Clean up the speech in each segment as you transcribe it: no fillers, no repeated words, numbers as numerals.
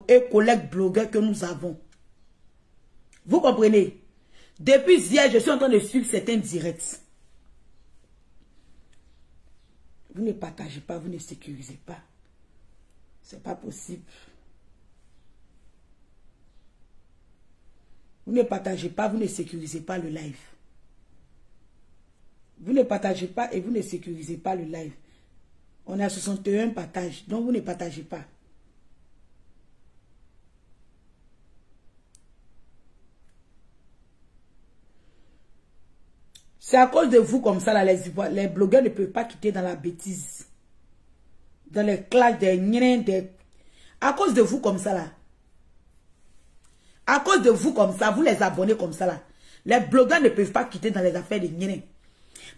et collègues blogueurs que nous avons. Vous comprenez? Depuis hier, je suis en train de suivre certains directs. Vous ne partagez pas, vous ne sécurisez pas. C'est pas possible. Vous ne partagez pas, vous ne sécurisez pas le live. Vous ne partagez pas et vous ne sécurisez pas le live. On a 61 partages, donc vous ne partagez pas. C'est à cause de vous comme ça, là, les blogueurs ne peuvent pas quitter dans la bêtise. Dans les clashs des niens, à cause de vous comme ça, là. À cause de vous comme ça, vous les abonnez comme ça, là. Les blogueurs ne peuvent pas quitter dans les affaires des niens.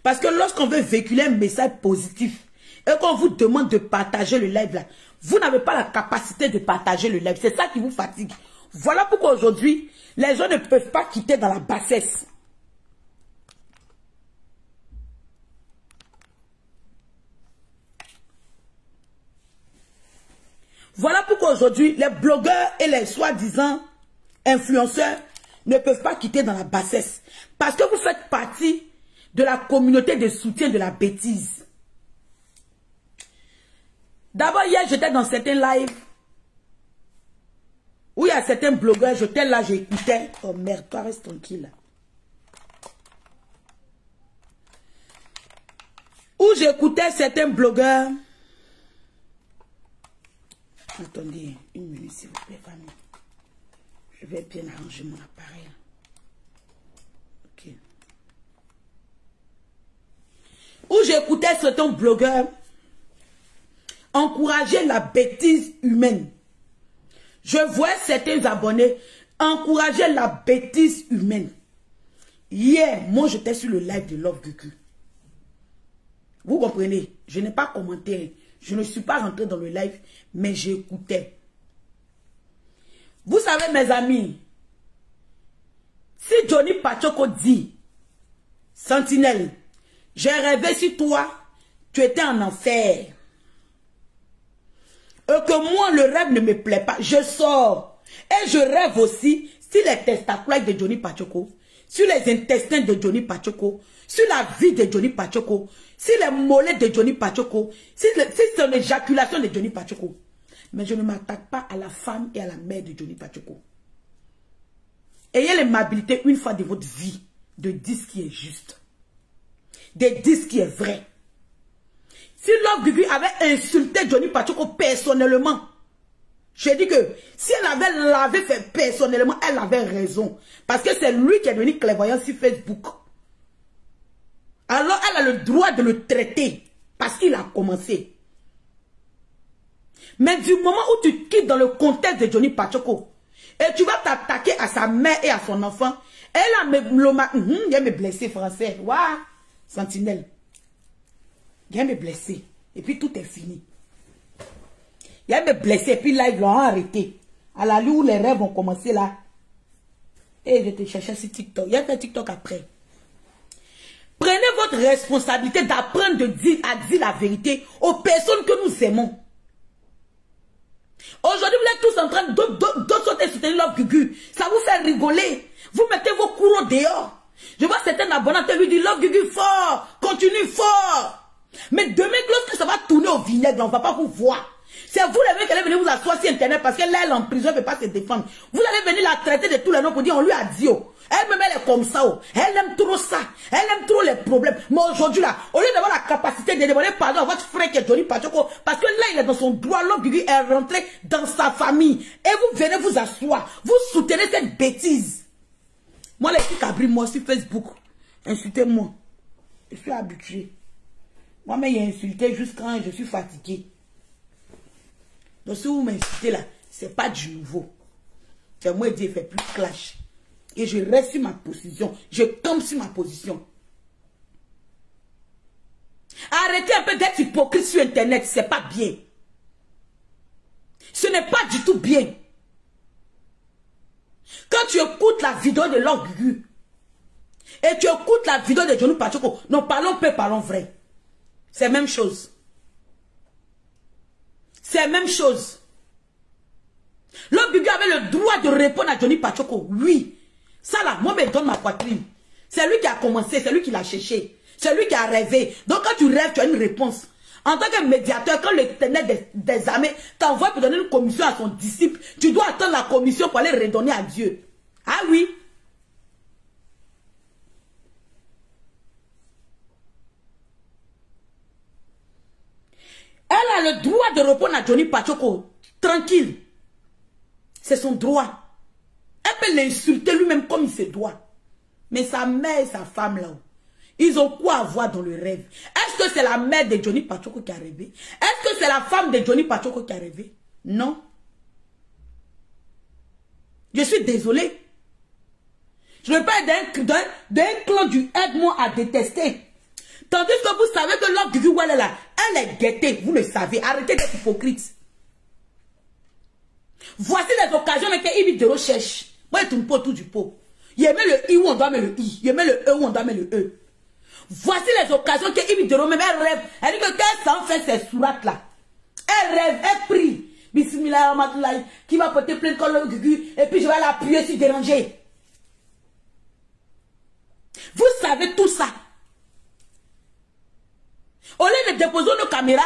Parce que lorsqu'on veut véhiculer un message positif, et qu'on vous demande de partager le live, là, vous n'avez pas la capacité de partager le live. C'est ça qui vous fatigue. Voilà pourquoi aujourd'hui, les gens ne peuvent pas quitter dans la bassesse. Voilà pourquoi aujourd'hui, les blogueurs et les soi-disant influenceurs ne peuvent pas quitter dans la bassesse. Parce que vous faites partie de la communauté de soutien de la bêtise. D'abord, hier, j'étais dans certains lives où il y a certains blogueurs, j'étais là, j'écoutais. Oh merde, toi, reste tranquille. Où j'écoutais certains blogueurs. Attendez, une minute s'il vous plaît, famille. Je vais bien arranger mon appareil. Ok. Où j'écoutais certains blogueurs encourager la bêtise humaine. Je vois certains abonnés encourager la bêtise humaine. Hier, moi j'étais sur le live de Love Gugu. Vous comprenez? Je n'ai pas commenté. Je ne suis pas rentré dans le live, mais j'écoutais. Vous savez, mes amis, si Johnny Pachoko dit, Sentinelle, j'ai rêvé sur toi, tu étais en enfer. Et que moi, le rêve ne me plaît pas, je sors. Et je rêve aussi sur les testacules de Johnny Pachoko, sur les intestins de Johnny Pachoko, sur la vie de Johnny Pachoko, sur les mollets de Johnny Pachoko, sur son éjaculation de Johnny Pachoko. Mais je ne m'attaque pas à la femme et à la mère de Johnny Pachoko. Ayez l'aimabilité une fois de votre vie de dire ce qui est juste, de dire ce qui est vrai. Si Love Gugu avait insulté Johnny Pachoko personnellement, je dis que si elle l'avait fait personnellement, elle avait raison. Parce que c'est lui qui est devenu clairvoyant sur Facebook. Alors elle a le droit de le traiter parce qu'il a commencé. Mais du moment où tu quittes dans le contexte de Johnny Pachoko et tu vas t'attaquer à sa mère et à son enfant, elle a me blessé français. Waouh, Sentinelle. Il me blessé. Et puis tout est fini. Il me blessé. Et puis là, ils l'ont arrêté. À la lieu où les rêves ont commencé là. Et je te cherchais sur TikTok. Il y a fait TikTok après. Prenez votre responsabilité d'apprendre à dire la vérité aux personnes que nous aimons. Aujourd'hui, vous êtes tous en train de sauter soutenir Love Gugu. Ça vous fait rigoler. Vous mettez vos courroux dehors. Je vois certains abonnés lui dire Love Gugu fort, continue fort. Mais demain, lorsque ça va tourner au vinaigre, on ne va pas vous voir. C'est vous les mecs qui allez venir vous asseoir sur Internet parce qu'elle est en prison, elle ne peut pas se défendre. Vous allez venir la traiter de tous les noms pour dire on lui a dit. Oh. Elle-même, elle est comme ça. Oh. Elle aime trop ça. Elle aime trop les problèmes. Mais aujourd'hui, là, au lieu d'avoir la capacité de demander pardon à votre frère qui est Johnny Pachoko, parce que là, il est dans son droit, Love Gugu est rentré dans sa famille. Et vous venez vous asseoir. Vous soutenez cette bêtise. Moi, les filles cabri, moi, sur Facebook, insultez-moi. Je suis habitué. Moi-même, il a insulté juste quand je suis fatigué. Donc, si vous m'insultez là, c'est pas du nouveau. C'est moi qui fait plus clash. Et je reste sur ma position. Je tombe sur ma position. Arrêtez un peu d'être hypocrite sur Internet. C'est pas bien. Ce n'est pas du tout bien. Quand tu écoutes la vidéo de Love Gugu et tu écoutes la vidéo de Johnny Pachoko, non, parlons peu, parlons vrai. C'est la même chose. C'est la même chose. Love avez le droit de répondre à Johnny Pachoko. Oui. Ça là, moi, me donne ma poitrine. C'est lui qui a commencé, c'est lui qui l'a cherché. C'est lui qui a rêvé. Donc quand tu rêves, tu as une réponse. En tant que médiateur, quand le ténèbre des armées t'envoie pour donner une commission à son disciple, tu dois attendre la commission pour aller redonner à Dieu. Ah oui. Elle a le droit de répondre à Johnny Pachoko. Tranquille. C'est son droit. Elle peut l'insulter lui-même comme il se doit. Mais sa mère et sa femme là-haut, ils ont quoi à voir dans le rêve? Est-ce que c'est la mère de Johnny Pachoko qui a rêvé? Est-ce que c'est la femme de Johnny Pachoko qui a rêvé? Non. Je suis désolé. Je ne veux pas être d'un clan du Edmond à détester. Tandis que vous savez que l'homme du Guwala là, elle est guettée. Vous le savez. Arrêtez d'être hypocrite. Voici les occasions que Ibi de recherche. Moi, je ne peux tout du pot. Il met le I où on doit mettre le I. Il met le E où on doit mettre le E. Voici les occasions que Ibi de même elle rêve. Elle dit que quand elle s'en fait ces sourates là, elle rêve, elle prie. Bismillah, qui va porter plein de colonnes Gugu. Et puis je vais l'appuyer sur déranger. Vous savez tout ça. Au lieu de déposer nos caméras,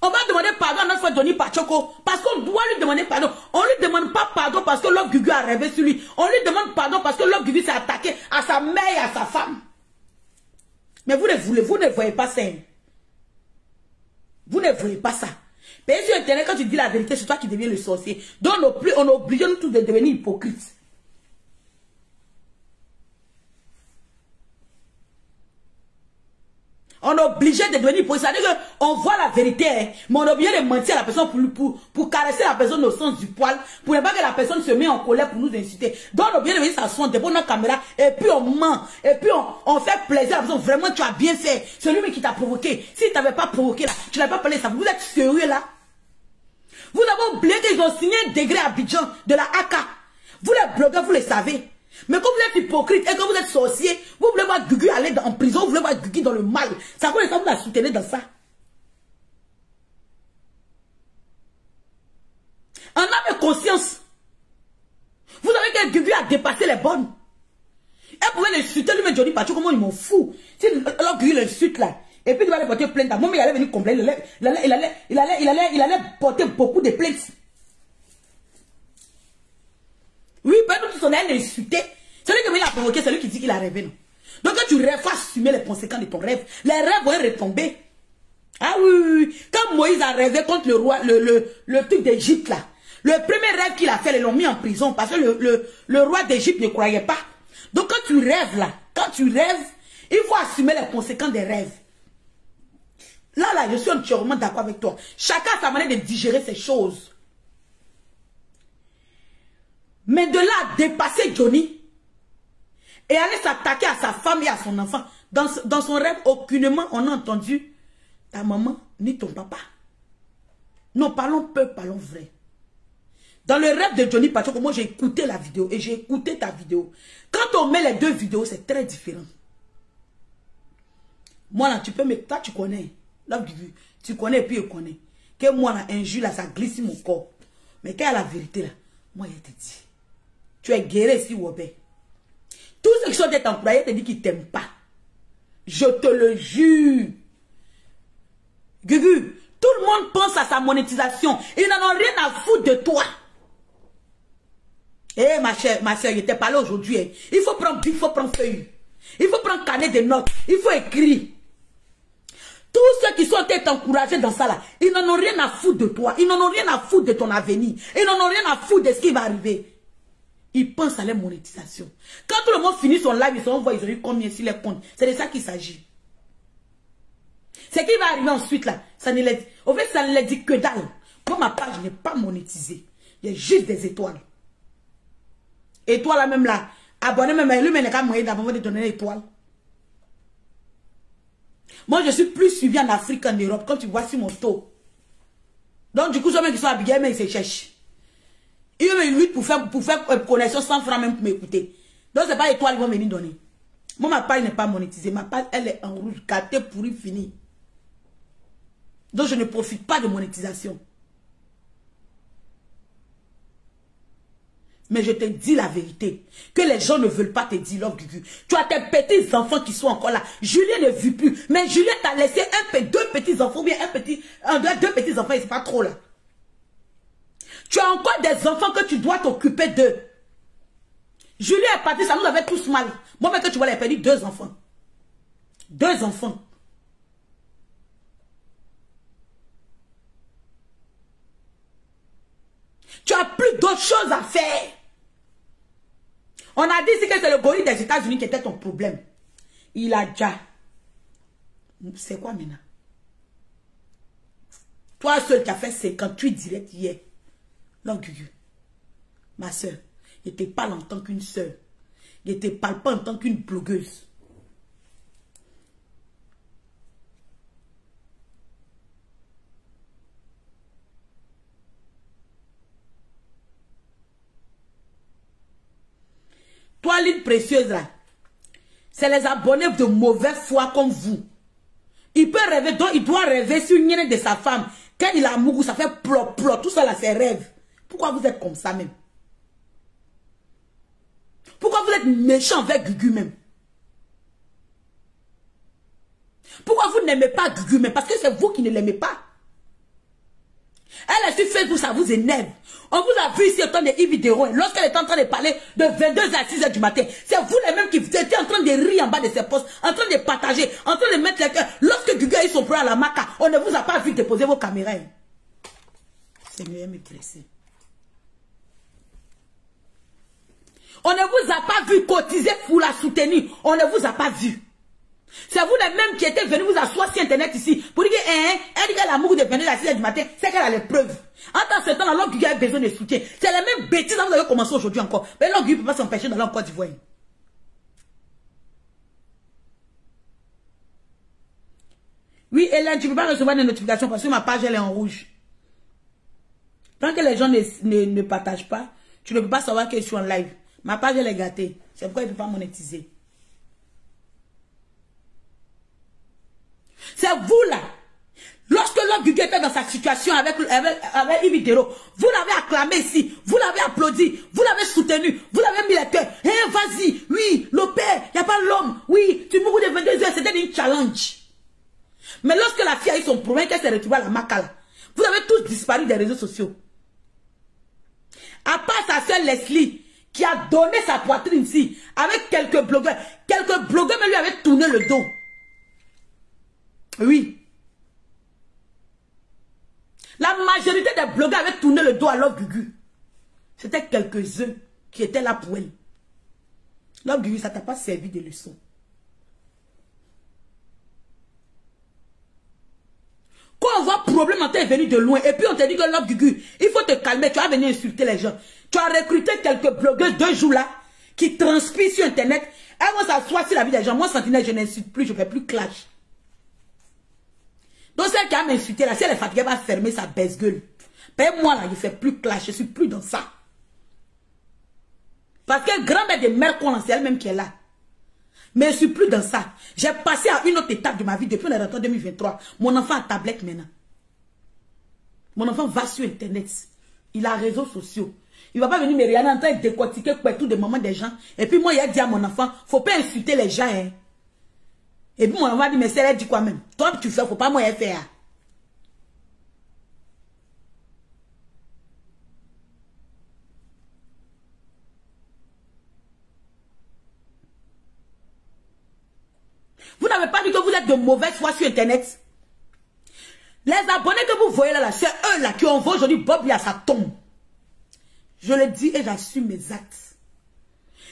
on va demander pardon à notre frère Johnny Pachoko. Parce qu'on doit lui demander pardon. On ne lui demande pas pardon parce que l'homme Gugu a rêvé sur lui. On lui demande pardon parce que l'homme Gugu s'est attaqué à sa mère et à sa femme. Mais vous ne voyez pas ça. Vous ne voyez pas ça. Mais sur Internet, quand tu dis la vérité, c'est toi qui deviens le sorcier. Donc on oblige nous tous de devenir hypocrites. On est obligé de devenir hypocrite. C'est-à-dire qu'on voit la vérité, hein, mais on est obligé de mentir à la personne pour caresser la personne au sens du poil, pour ne pas que la personne se mette en colère pour nous insulter. Donc on est obligé de venir s'asseoir devant notre caméra, et puis on ment, et puis on fait plaisir à la personne. Vraiment, tu as bien fait. C'est lui qui t'a provoqué. Si tu n'avais pas provoqué là, tu n'avais pas parlé ça. Vous êtes sérieux là? Vous avez oublié qu'ils ont signé un degré à Abidjan de la AK. Vous les blogueurs, vous le savez. Mais comme vous êtes hypocrite et que vous êtes sorcier, vous voulez voir Gugu aller en prison, vous voulez voir Gugu dans le mal. Ça vous la soutenez dans ça. En âme et conscience. Vous savez que Gugu a dépassé les bonnes. Elle pouvait l'insulter, lui, mais Johnny Pachoko, comment il m'en fout. Si alors Gugu l'insulte là, et puis il va aller porter plainte. Moi, il allait venir complaire. Il allait porter beaucoup de plaintes. Oui, pas tout son elle l'insulter. C'est lui qui l'a provoqué, c'est lui qui dit qu'il a rêvé, non. Donc quand tu rêves, il faut assumer les conséquences de ton rêve. Les rêves vont retomber. Ah oui. Quand Moïse a rêvé contre le roi, le truc d'Égypte là, le premier rêve qu'il a fait, ils l'ont mis en prison parce que le roi d'Égypte ne croyait pas. Donc quand tu rêves là, il faut assumer les conséquences des rêves. Là, je suis entièrement d'accord avec toi. Chacun a sa manière de digérer ces choses. Mais de là à dépasser Johnny et aller s'attaquer à sa femme et à son enfant, dans son rêve, aucunement on a entendu ta maman ni ton papa. Non, parlons peu, parlons vrai. Dans le rêve de Johnny Pachoko, moi j'ai écouté la vidéo et j'ai écouté ta vidéo. Quand on met les deux vidéos, c'est très différent. Moi là, tu peux me... Toi, tu connais. Là, tu connais et puis je connais. Que moi là, un jour là, ça glisse sur mon corps. Mais quand il y a la vérité là, moi je te dis. Tu es guéri si Wobé. Tous ceux qui sont des employés te disent qu'ils ne t'aiment pas. Je te le jure. Gugu, tout le monde pense à sa monétisation. Ils n'en ont rien à foutre de toi. Eh ma soeur, je t'ai parlé aujourd'hui. Hein. Il faut prendre feuille. Il faut prendre carnet de notes. Il faut écrire. Tous ceux qui sont encouragés dans ça là, ils n'en ont rien à foutre de toi. Ils n'en ont rien à foutre de ton avenir. Ils n'en ont rien à foutre de ce qui va arriver. Ils pensent à la monétisation. Quand tout le monde finit son live, ils ont eu combien sur les comptes. C'est de ça qu'il s'agit. Ce qui va arriver ensuite là, ça ne les, au fait, ça ne les dit que dalle. Moi, ma page n'est pas monétisée. Il y a juste des étoiles. Et toi là même là, abonnez même, lui, mais il n'y a pas moyen d'abonner de donner l'étoile. Moi, je suis plus suivi en Afrique qu'en Europe, quand tu vois sur mon taux. Donc, du coup, ceux qui sont habillés, mais ils se cherchent. Ils me luttent pour faire connexion 100 francs même pour m'écouter. Donc, ce n'est pas étoile, ils vont venir donner. Moi, ma page n'est pas monétisée. Ma page, elle est en rouge, gâtée, pourrie, finie. Donc, je ne profite pas de monétisation. Mais je te dis la vérité. Que les gens ne veulent pas te dire, Love Gugu. Tu as tes petits enfants qui sont encore là. Julien ne vit plus. Mais Julien t'a laissé deux petits enfants, ou bien deux petits enfants, et c'est pas trop là. Tu as encore des enfants que tu dois t'occuper d'eux. Julien est parti, ça nous avait tous mal. Moi, mais que tu vois, il a perdu 2 enfants. 2 enfants. Tu as plus d'autres choses à faire. On a dit que c'est le gorille des États-Unis qui était ton problème. Il a déjà. C'est quoi maintenant? Toi seul qui as fait 58 directs hier. Love Gugu. Ma soeur, je te parle en tant qu'une soeur. Je ne te parle pas en tant qu'une blogueuse. Toi, l'île précieuse là, c'est les abonnés de mauvaise foi comme vous. Il peut rêver, donc il doit rêver sur une de sa femme. Quand il a amoureux, ça fait plop, plop, tout ça là, c'est rêve. Pourquoi vous êtes comme ça même? Pourquoi vous êtes méchant avec Gugu même? Pourquoi vous n'aimez pas Gugu même? Parce que c'est vous qui ne l'aimez pas. Elle est sur Facebook, ça vous énerve. On vous a vu ici au temps de vidéo. Lorsqu'elle est en train de parler de 22 à 6 h du matin, c'est vous les mêmes qui étiez en train de rire en bas de ses posts, en train de partager, en train de mettre les cœurs. Lorsque Gugu a eu son problème à la maca, on ne vous a pas vu déposer vos caméras. Seigneur, me blesser. On ne vous a pas vu cotiser pour la soutenir. On ne vous a pas vu. C'est vous les mêmes qui étaient venus vous asseoir sur Internet ici pour dire elle dit qu'elle a l'amour de venir à 6 h du matin, c'est qu'elle a les preuves. En tant que temps, Love Gugu a besoin de soutien. C'est les mêmes bêtises que vous avez commencé aujourd'hui encore. Mais Love Gugu ne peut pas s'empêcher d'aller en Côte d'Ivoire. Oui, Hélène, tu ne peux pas recevoir des notifications parce que ma page elle est en rouge. Tant que les gens ne partagent pas, tu ne peux pas savoir que je suis en live. Ma page elle est gâtée. C'est pourquoi elle ne peut pas monétiser. C'est vous là. Lorsque Love Gugu était dans sa situation avec Yves Dero, vous l'avez acclamé ici, vous l'avez applaudi, vous l'avez soutenu, vous l'avez mis les cœurs. Hey, vas-y, oui, le père, il n'y a pas l'homme, oui, tu mourras de 22 heures, c'était une challenge. Mais lorsque la fille a eu son problème, qu'elle s'est retrouvée à la Macala, vous avez tous disparu des réseaux sociaux. À part sa soeur Leslie, qui a donné sa poitrine ici, avec quelques blogueurs mais lui avaient tourné le dos. Oui. La majorité des blogueurs avaient tourné le dos à Love Gugu. C'était quelques-uns qui étaient là pour elle. Love Gugu, ça t'a pas servi de leçon. Quand on voit problème, on t'est venu de loin. Et puis on te dit que Love Gugu, il faut te calmer. Tu vas venir insulter les gens. Tu as recruté quelques blogueuses 2 jours là, qui transpirent sur Internet. Elles vont s'asseoir sur la vie des gens. Moi, Sentinelle, je n'insulte plus, je ne fais plus clash. Donc celle qui a m'insulté là, si elle est fatiguée, elle va fermer sa baisse-gueule. Mais moi là, je ne fais plus clash, je ne suis plus dans ça. Parce que grand-mère de mère qu'on c'est elle-même qui est là. Mais je ne suis plus dans ça. J'ai passé à une autre étape de ma vie depuis le rentrée 2023. Mon enfant a tablette maintenant. Mon enfant va sur Internet. Il a réseaux sociaux. Il ne va pas venir me regarder en train de décortiquer tout de moments des gens. Et puis moi, il a dit à mon enfant, il ne faut pas insulter les gens. Hein. Et puis mon enfant dit, mais c'est elle dit quoi même? Toi, tu fais, il ne faut pas moi faire. Vous n'avez pas dit que vous êtes de mauvaise foi sur Internet? Les abonnés que vous voyez là, c'est eux là qui envoient aujourd'hui Bob à sa tombe. Je le dis et j'assume mes actes.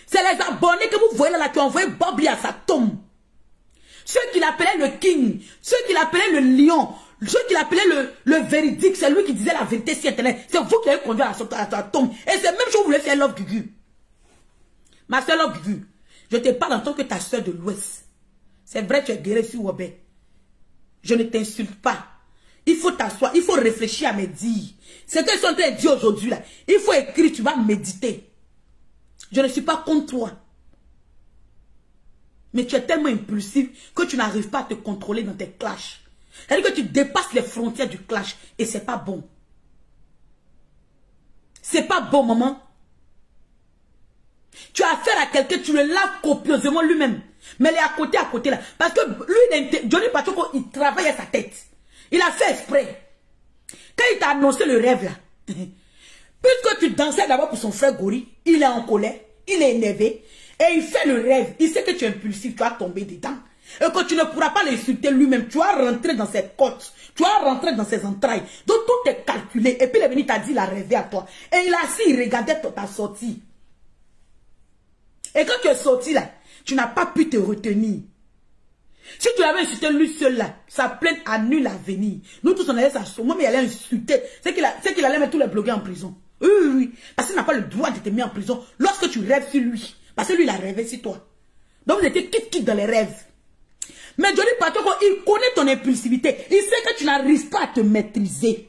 C'est les abonnés que vous voyez là qui envoient Bob à sa tombe. Ceux qui l'appelaient le king, ceux qui l'appelaient le lion, ceux qui l'appelaient le véridique, c'est lui qui disait la vérité sur Internet. C'est vous qui avez conduit à sa tombe. Et c'est même chose que vous voulez faire Love Gugu. Ma soeur Love Gugu, je te parle en tant que ta soeur de l'Ouest. C'est vrai, tu es guéri sur Wobé. Je ne t'insulte pas. Il faut t'asseoir, il faut réfléchir à me dire. Ce que je suis en train de dire aujourd'hui là, il faut écrire, tu vas méditer. Je ne suis pas contre toi. Mais tu es tellement impulsif que tu n'arrives pas à te contrôler dans tes clashs. C'est-à-dire que tu dépasses les frontières du clash et c'est pas bon. C'est pas bon, maman. as affaire à quelqu'un, tu le laves copieusement lui-même. Mais il est à côté là. Parce que lui, Johnny Pacheco, il travaille à sa tête. Il a fait exprès. Quand il t'a annoncé le rêve là, puisque tu dansais d'abord pour son frère Gori, il est en colère, il est énervé, et il fait le rêve. Il sait que tu es impulsif, tu vas tomber dedans. Et que tu ne pourras pas l'insulter lui-même, tu vas rentrer dans ses côtes, tu vas rentrer dans ses entrailles. Donc tout est calculé. Et puis il est venu, t'a dit, il a rêvé à toi. Et il a assis, il regardait ta sortie. Et quand tu es sorti là, tu n'as pas pu te retenir. Si tu l'avais insulté lui seul là, sa plainte annule l'avenir. Nous tous on allait s'assommer, mais il allait insulter. C'est qu'il allait mettre tous les blogueurs en prison. Oui, oui, oui. Parce qu'il n'a pas le droit de te mettre en prison lorsque tu rêves sur lui. Parce que lui il a rêvé sur toi. Donc vous étiez quitte dans les rêves. Mais Johnny Pacheco, il connaît ton impulsivité. Il sait que tu n'arrives pas à te maîtriser.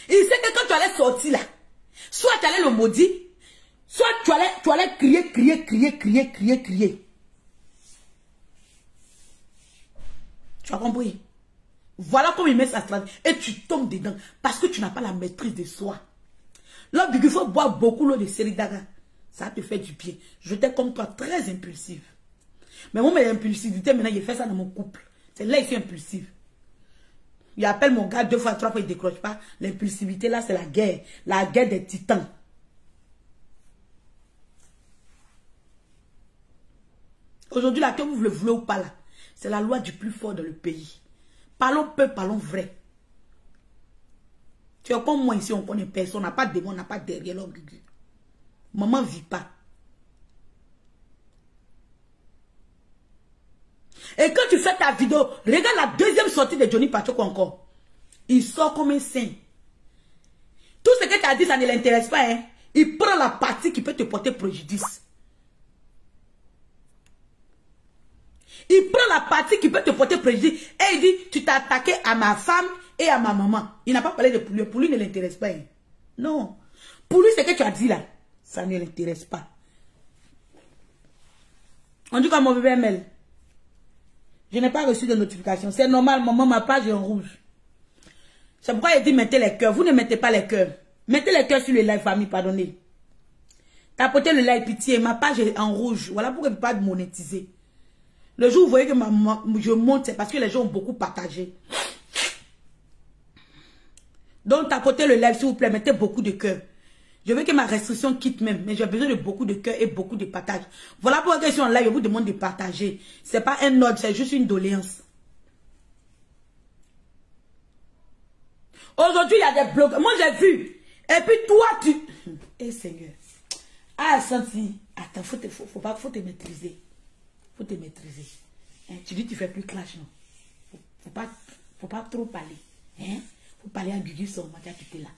Il sait que quand tu allais sortir là, soit tu allais le maudire, soit tu allais crier. Tu as compris? Voilà comment il met sa stratégie. Et tu tombes dedans. Parce que tu n'as pas la maîtrise de soi. L'homme il faut boire beaucoup l'eau de Seridaga. Ça te fait du bien. J'étais comme toi, très impulsive. Mais moi, l'impulsivité, maintenant, il fait ça dans mon couple. C'est là, il est impulsif. Il appelle mon gars 2 fois, 3 fois, il ne décroche pas. L'impulsivité, là, c'est la guerre. La guerre des titans. Aujourd'hui, là, que vous le voulez ou pas, là, c'est la loi du plus fort dans le pays. Parlons peu, parlons vrai. Tu es comme moi ici, on connaît personne, on n'a pas de démon, on n'a pas de derrière l'homme. Maman ne vit pas. Et quand tu fais ta vidéo, regarde la deuxième sortie de Johnny Pacheco encore. Il sort comme un saint. Tout ce que tu as dit, ça ne l'intéresse pas. Hein? Il prend la partie qui peut te porter préjudice. Il prend la partie qui peut te porter préjudice. Et il dit, tu t'es attaqué à ma femme et à ma maman. Il n'a pas parlé de pour lui. Pour lui, ne l'intéresse pas. Hein? Non. Pour lui, ce que tu as dit là, ça ne l'intéresse pas. On dit comme mon bébé ML. Je n'ai pas reçu de notification. C'est normal, maman, ma page est en rouge. C'est pourquoi il dit mettez les cœurs. Vous ne mettez pas les cœurs. Mettez les cœurs sur le live, famille, pardonnez. Tapotez le live, pitié. Ma page est en rouge. Voilà pourquoi je ne peux pas monétiser. Le jour où vous voyez que je monte, c'est parce que les gens ont beaucoup partagé. Donc, tapotez le live, s'il vous plaît. Mettez beaucoup de cœurs. Je veux que ma restriction quitte même, mais j'ai besoin de beaucoup de cœur et beaucoup de partage. Voilà pourquoi je suis en live, je vous demande de partager. Ce n'est pas un ordre, c'est juste une doléance. Aujourd'hui, il y a des blogs. Moi, j'ai vu. Et puis toi, tu... Eh Seigneur. Ah, senti. Attends, faut te maîtriser. Faut te maîtriser. Hein? Tu dis tu fais plus clash, non? Faut pas trop parler. Hein? Faut parler à Gugu sur moi, tu es là.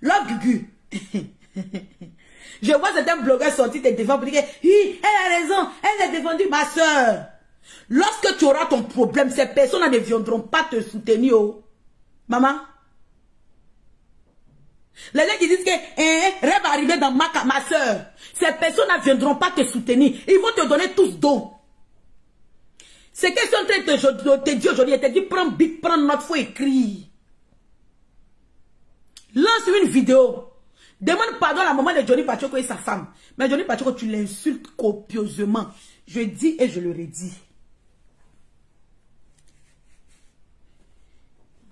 L'homme Gugu. Je vois certains blogueurs sortir te défendre pour dire que oui, elle a raison, elle a défendu ma soeur. Lorsque tu auras ton problème, ces personnes ne viendront pas te soutenir. Oh. Maman. Les gens qui disent que rêve arrivé dans ma soeur. Ces personnes ne viendront pas te soutenir. Ils vont te donner tous dos. C'est que je suis en train de te dire aujourd'hui. Elle te dit prends big, prends note, faut écrire. Lance une vidéo. Demande pardon à la maman de Johnny Pacheco et sa femme. Mais Johnny Pacheco, tu l'insultes copieusement. Je dis et je le redis.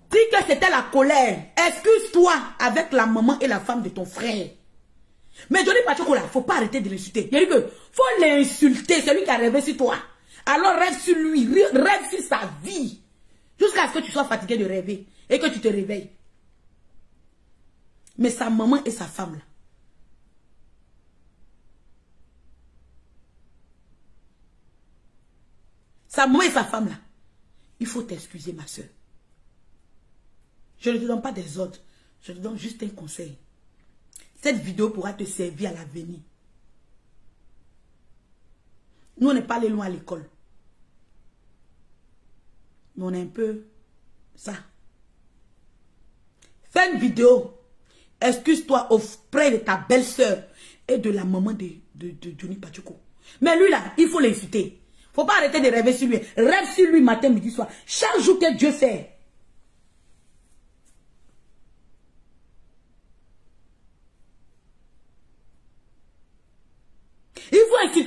Dis que c'était la colère. Excuse-toi avec la maman et la femme de ton frère. Mais Johnny Pacheco, là, il ne faut pas arrêter de l'insulter. Il dit que faut l'insulter, celui qui a rêvé sur toi. Alors rêve sur lui, rêve sur sa vie. Jusqu'à ce que tu sois fatigué de rêver et que tu te réveilles. Mais sa maman et sa femme là. Sa maman et sa femme là. Il faut t'excuser ma soeur. Je ne te donne pas des ordres. Je te donne juste un conseil. Cette vidéo pourra te servir à l'avenir. Nous on n'est pas allés loin à l'école. Mais on est un peu ça. Fais une vidéo. Excuse-toi auprès de ta belle-sœur et de la maman de Johnny Pacheco. Mais lui là, il faut l'insulter. Faut pas arrêter de rêver sur lui. Rêve sur lui matin, midi, soir. Chaque jour que Dieu fait.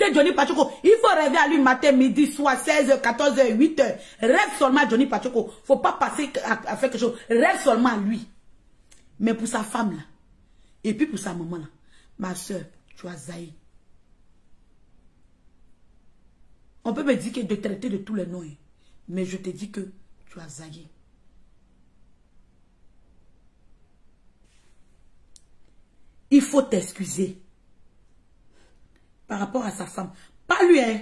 insulter Johnny Pachoko. Il faut rêver à lui matin, midi, soir, 16h, 14h, 8h. Rêve seulement à Johnny Pachoko. Faut pas passer à faire quelque chose. Rêve seulement à lui. Mais pour sa femme là, et puis pour sa maman là, ma soeur, tu as zaï. On peut me dire que de traiter de tous les noms, mais je te dis que tu as zaï. Il faut t'excuser par rapport à sa femme. Pas lui, hein.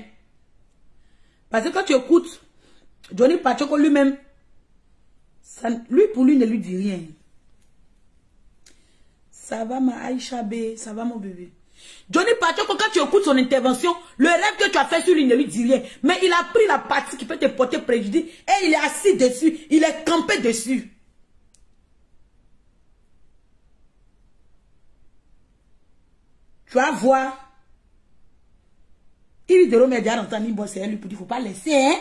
Parce que quand tu écoutes Johnny Pachoko lui-même, lui pour lui ne lui dit rien. Ça va ma Aïcha B, ça va mon bébé. Johnny Pachoko, quand tu écoutes son intervention, le rêve que tu as fait sur lui ne lui dit rien. Mais il a pris la partie qui peut te porter préjudice et il est assis dessus, il est campé dessus. Tu vas voir. Il de remédier à l'entendre, c'est lui pour dire, faut pas laisser, hein.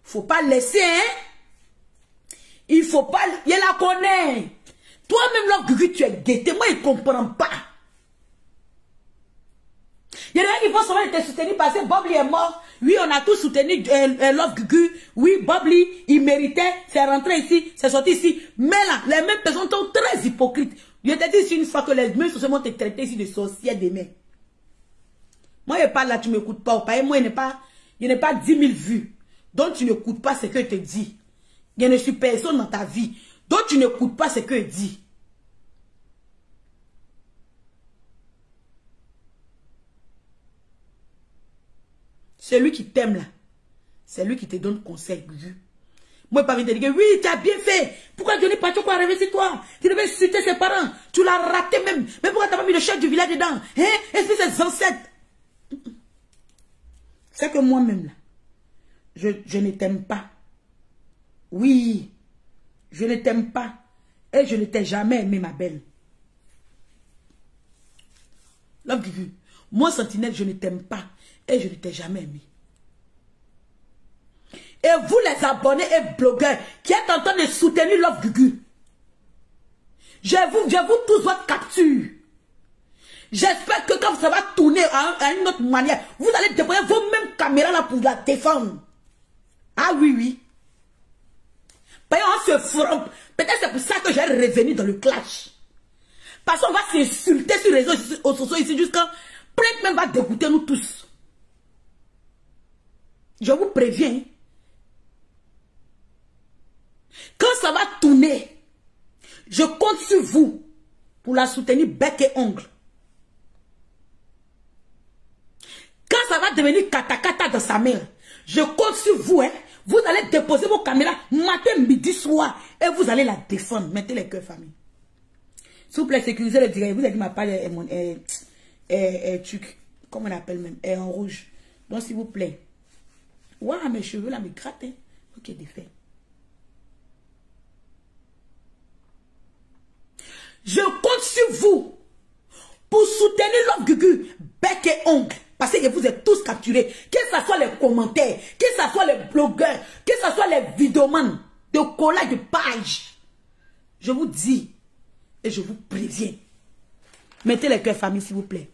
Faut pas laisser, hein. Il faut pas, il la connaît. Toi-même, lorsque tu es guetté, moi, il ne comprend pas. Il y a des gens qui vont seulement te soutenir parce que Bob Lee est mort. Oui, on a tous soutenu Love Gugu. Oui, Bob Lee, il méritait, c'est rentré ici, c'est sorti ici. Mais là, les mêmes personnes sont très hypocrites. Je te dis une fois que les mêmes sociétés te traiter ici de sorcière demain. Moi, je parle là, tu ne m'écoutes pas. Moi, je n'ai pas 10 000 vues. Donc, tu n'écoutes pas ce que je te dis. Je ne suis personne dans ta vie. Donc, tu n'écoutes pas ce que je dis. Celui qui t'aime là, c'est lui qui te donne conseil. Moi, je pas envie de dire, oui, tu as bien fait. Pourquoi Johnny Pachoko est arrivé sur toi? Tu devais insulter ses parents. Tu l'as raté même. Mais pourquoi tu n'as pas mis le chef du village dedans? Hein? Est-ce que c'est ancêtres? C'est que moi-même, là, je ne t'aime pas. Oui, je ne t'aime pas. Et je ne t'ai jamais aimé, ma belle. Love Gugu, moi, Sentinelle, je ne t'aime pas. Et je ne t'ai jamais aimé. Et vous les abonnés et blogueurs qui êtes en train de soutenir Love Gugu, je vous tous votre capture. J'espère que quand ça va tourner à une autre manière, vous allez déployer vos mêmes caméras là pour la défendre. Ah oui, oui. Peut-être c'est pour ça que j'ai revenu dans le clash. Parce qu'on va s'insulter sur les réseaux sociaux ici jusqu'à plainte même va dégoûter nous tous. Je vous préviens. Quand ça va tourner, je compte sur vous pour la soutenir bec et ongle. Quand ça va devenir kata-kata dans sa mère, je compte sur vous, hein. Vous allez déposer vos caméras matin, midi, soir et vous allez la défendre. Mettez les cœurs, famille. S'il vous plaît, sécurisez le direct. Vous avez dit ma page est truc. Comment on appelle même? Est en rouge. Donc, s'il vous plaît. Waouh, mes cheveux là me grattent. Hein. Ok, défait. Je compte sur vous pour soutenir Love Gugu, bec et ongle. Parce que vous êtes tous capturés. Que ce soit les commentaires, que ce soit les blogueurs, que ce soit les vidéomans de collage de pages. Je vous dis et je vous préviens. Mettez les cœurs famille s'il vous plaît.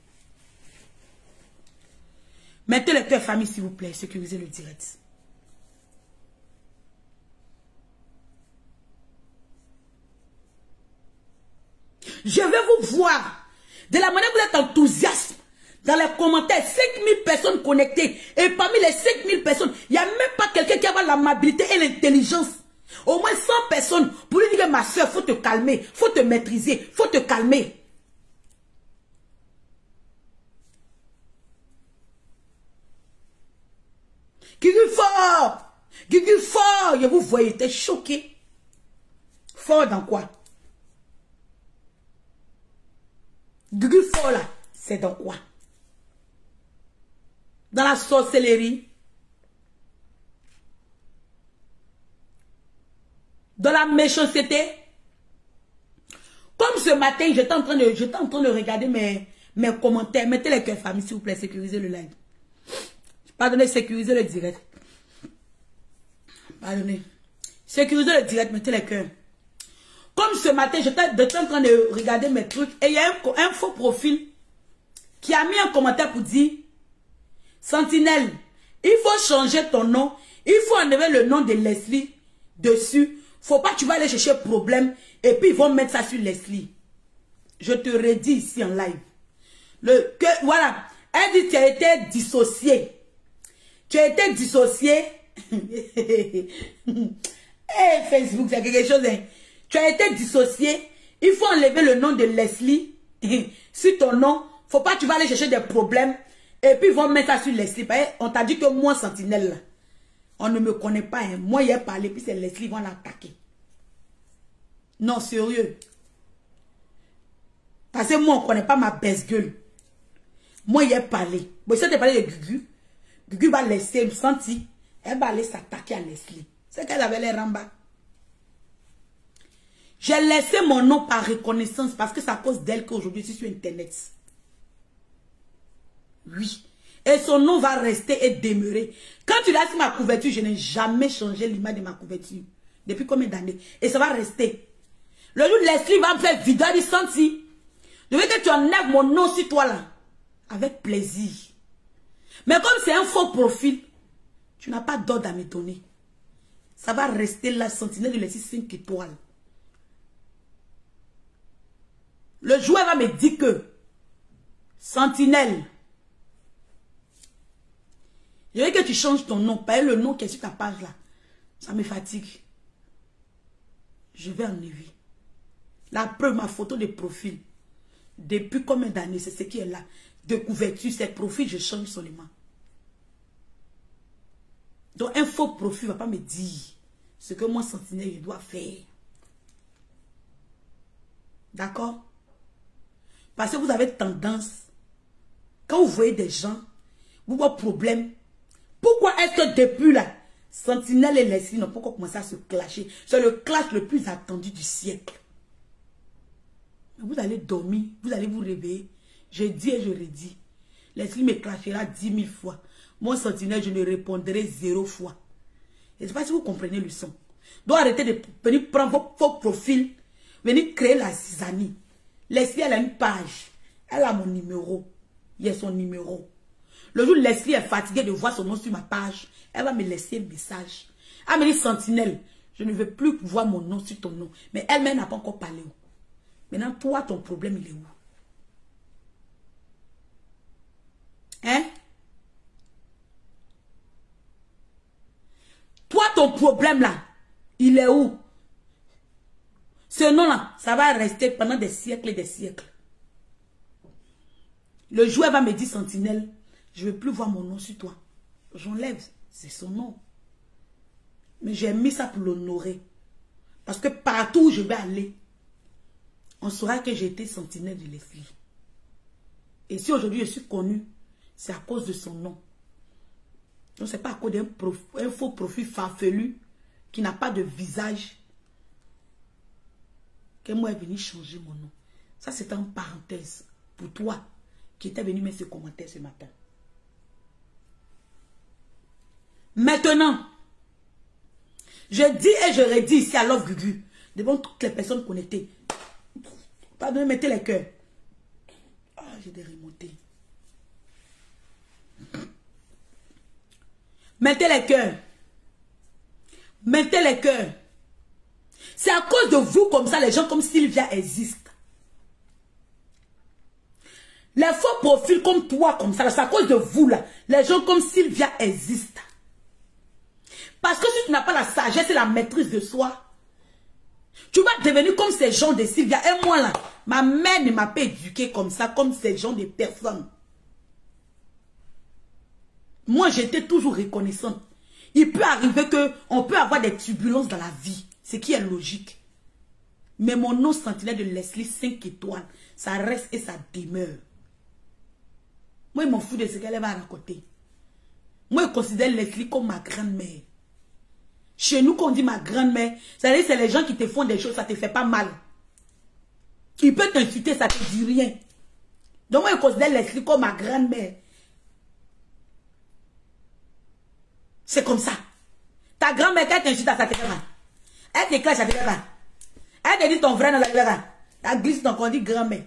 Mettez les cœurs famille s'il vous plaît. Sécurisez le direct. Je vais vous voir. De la manière que vous êtes enthousiaste. Dans les commentaires, 5000 personnes connectées. Et parmi les 5000 personnes, il n'y a même pas quelqu'un qui a l'amabilité et l'intelligence. Au moins 100 personnes pour lui dire, ma soeur, il faut te calmer, il faut te maîtriser, il faut te calmer. Gugu fort! Gugu fort! Et vous voyez, t'es choqué. Fort dans quoi? Gugu fort là, c'est dans quoi? Dans la sorcellerie, dans la méchanceté. Comme ce matin, j'étais en train de regarder mes commentaires. Mettez les cœurs famille, s'il vous plaît, sécurisez le live. Pardonnez, sécurisez le direct. Pardonnez. Sécurisez le direct, mettez les cœurs. Comme ce matin, j'étais en train de regarder mes trucs et il y a un faux profil qui a mis un commentaire pour dire, Sentinelle, il faut changer ton nom, il faut enlever le nom de Leslie dessus. Faut pas que tu vas aller chercher problème et puis ils vont mettre ça sur Leslie. Je te redis ici en live. Voilà, elle dit tu as été dissocié. Tu as été dissocié. Hey, Facebook, c'est quelque chose. Hein. Tu as été dissocié. Il faut enlever le nom de Leslie sur ton nom. Faut pas que tu vas aller chercher des problèmes. Et puis ils vont mettre ça sur Leslie. On t'a dit que moi, Sentinelle, là, on ne me connaît pas. Hein. Moi, il a parlé, puis c'est Leslie, ils vont l'attaquer. Non, sérieux. Parce que moi, on ne connaît pas ma baisse-gueule. Moi, il a parlé. Bon, si tu parlé de Gugu, Gugu va laisser me sentir. Elle va aller s'attaquer à Leslie. C'est qu'elle avait l'air en bas. J'ai laissé mon nom par reconnaissance parce que c'est à cause d'elle qu'aujourd'hui je suis sur Internet. Oui. Et son nom va rester et demeurer. Quand tu l'as sur ma couverture, je n'ai jamais changé l'image de ma couverture. Depuis combien d'années? Et ça va rester. Le jour où Leslie va me faire vidéo, il sentit. Je veux que tu enlèves mon nom sur toi là. Avec plaisir. Mais comme c'est un faux profil, tu n'as pas d'ordre à me donner. Ça va rester la Sentinelle de Leslie 5 étoiles. Le joueur va me dire que Sentinelle, je veux que tu changes ton nom. Pas le nom qui est sur ta page là. Ça me fatigue. Je vais enlever. La preuve, ma photo de profil. Depuis combien d'années, c'est ce qui est là. De couverture, c'est profil, je change seulement. Donc un faux profil ne va pas me dire ce que moi, Sentinelle, je dois faire. D'accord? Parce que vous avez tendance, quand vous voyez des gens, vous voyez problème. Pourquoi est-ce que depuis là, Sentinelle et Leslie n'ont pas encore commencé à se clasher? C'est le clash le plus attendu du siècle. Vous allez dormir, vous allez vous réveiller. Je dis et je redis. Leslie me clashera 10 000 fois. Mon Sentinelle, je ne répondrai 0 fois. Je ne sais pas si vous comprenez le son. Donc arrêtez de venir prendre vos profils, venir créer la zizanie. Leslie, elle a une page. Elle a mon numéro. Il y a son numéro. Le jour où Leslie est fatiguée de voir son nom sur ma page, elle va me laisser un message. Elle me dit, Sentinelle, je ne veux plus voir mon nom sur ton nom. Mais elle-même n'a pas encore parlé. Maintenant, toi, ton problème, il est où? Hein? Toi, ton problème là, il est où? Ce nom-là, ça va rester pendant des siècles et des siècles. Le joueur va me dire, Sentinelle, je ne veux plus voir mon nom sur toi. J'enlève, c'est son nom. Mais j'ai mis ça pour l'honorer. Parce que partout où je vais aller, on saura que j'ai été Sentinelle de Leslie. Et si aujourd'hui je suis connue, c'est à cause de son nom. Donc ce n'est pas à cause d'un faux profil farfelu qui n'a pas de visage que moi est venu changer mon nom. Ça c'est en parenthèse pour toi qui était venu mettre ce commentaire ce matin. Maintenant, je dis et je redis ici à Love Gugu, devant toutes les personnes connectées. Pardon, mettez les cœurs. Ah, j'ai des remontées. Mettez les cœurs. Mettez les cœurs. C'est à cause de vous comme ça, les gens comme Sylvia existent. Les faux profils comme toi comme ça, c'est à cause de vous là. Les gens comme Sylvia existent. Parce que si tu n'as pas la sagesse et la maîtrise de soi, tu vas devenir comme ces gens de Sylvia. Et moi là, ma mère ne m'a pas éduqué comme ça, comme ces gens de personnes. Moi, j'étais toujours reconnaissante. Il peut arriver qu'on peut avoir des turbulences dans la vie, ce qui est logique. Mais mon nom Sentinelle de Leslie 5 étoiles, ça reste et ça demeure. Moi, je m'en fous de ce qu'elle va raconter. Moi, je considère Leslie comme ma grand-mère. Chez nous, quand on dit ma grand-mère, c'est les gens qui te font des choses, ça ne te fait pas mal. Il peut t'insulter, ça ne te dit rien. Donc, moi, je considère Leslie comme ma grand-mère. C'est comme ça. Ta grand-mère, quand elle t'insulte, ça te fait mal. Elle te clash, ça te fait mal. Elle te dit ton frère, ça te fait mal. Elle glisse ton corps, dit grand-mère.